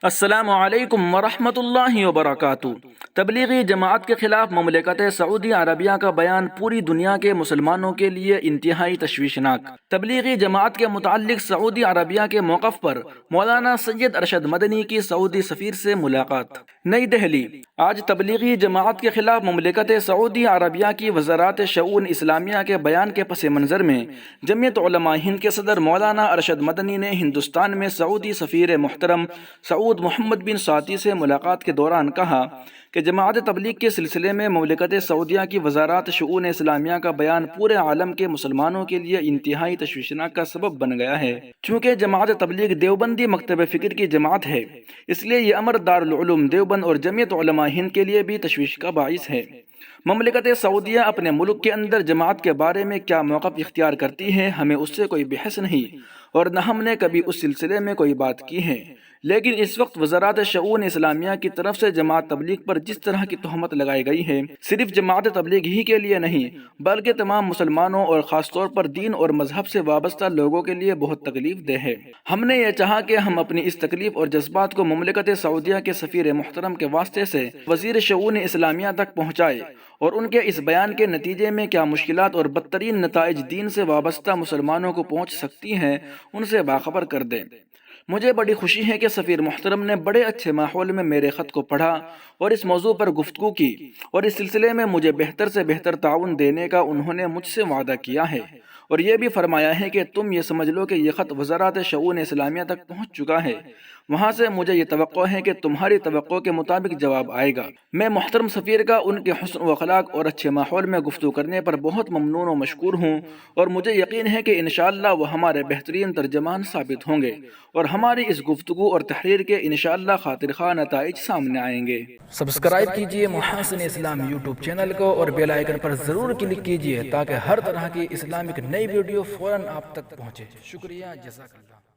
السلام علیکم ورحمۃ اللہ وبرکاتہ۔ تبلیغی جماعت کے خلاف مملکت سعودی عربیہ کا بیان پوری دنیا کے مسلمانوں کے لیے انتہائی تشویشناک۔ تبلیغی جماعت کے متعلق سعودی عربیہ کے موقف پر مولانا سید ارشد مدنی کی سعودی سفیر سے ملاقات۔ نئی دہلی۔ آج تبلیغی جماعت کے خلاف مملکت سعودی عربیہ کی وزارت شؤون اسلامیہ کے بیان کے پس منظر میں جمعیت علماء ہند کے صدر مولانا ارشد مدنی نے ہندوستان میں سعودی سفیر محترم سعود محمد بن سعدی سے ملاقات کے دوران کہا کہ جماعت تبلیغ کے سلسلے میں مملکت سعودیہ کی وزارت شؤون اسلامیہ کا بیان پورے عالم کے مسلمانوں کے لیے انتہائی تشویشناک کا سبب بن گیا ہے۔ چونکہ جماعت تبلیغ دیوبندی مکتب فکر کی جماعت ہے، اس لیے یہ امر دارالعلوم دیوبند اور جمعیت علماء ہند کے لیے بھی تشویش کا باعث ہے۔ مملکت سعودیہ اپنے ملک کے اندر جماعت کے بارے میں کیا موقف اختیار کرتی ہے، ہمیں اس سے کوئی بحث نہیں اور نہ ہم نے کبھی اس سلسلے میں کوئی بات کی ہے، لیکن اس وقت وزارت شؤون اسلامیہ کی طرف سے جماعت تبلیغ پر جس طرح کی تہمت لگائی گئی ہے، صرف جماعت تبلیغ ہی کے لیے نہیں بلکہ تمام مسلمانوں اور خاص طور پر دین اور مذہب سے وابستہ لوگوں کے لیے بہت تکلیف دہ ہے۔ ہم نے یہ چاہا کہ ہم اپنی اس تکلیف اور جذبات کو مملکت سعودیہ کے سفیر محترم کے واسطے سے وزیر شؤون اسلامیہ تک پہنچائے اور ان کے اس بیان کے نتیجے میں کیا مشکلات اور بدترین نتائج دین سے وابستہ مسلمانوں کو پہنچ سکتی ہیں ان سے باخبر کر دیں۔ مجھے بڑی خوشی ہے کہ سفیر محترم نے بڑے اچھے ماحول میں میرے خط کو پڑھا اور اس موضوع پر گفتگو کی اور اس سلسلے میں مجھے بہتر سے بہتر تعاون دینے کا انہوں نے مجھ سے وعدہ کیا ہے اور یہ بھی فرمایا ہے کہ تم یہ سمجھ لو کہ یہ خط وزارت شؤون اسلامیہ تک پہنچ چکا ہے، وہاں سے مجھے یہ توقع ہے کہ تمہاری توقع کے مطابق جواب آئے گا۔ میں محترم سفیر کا ان کے حسن و اخلاق اور اچھے ماحول میں گفتگو کرنے پر بہت ممنون و مشکور ہوں اور مجھے یقین ہے کہ انشاءاللہ وہ ہمارے بہترین ترجمان ثابت ہوں گے اور ہماری اس گفتگو اور تحریر کے انشاءاللہ خاطر خواہ نتائج سامنے آئیں گے۔ سبسکرائب کیجئے محاسن اسلام یوٹیوب چینل کو اور بیل آئیکن پر ضرور کلک کیجئے تاکہ ہر طرح کی اسلامک نئی ویڈیو فوراً آپ تک پہنچے۔ شکریہ، جزاک اللہ۔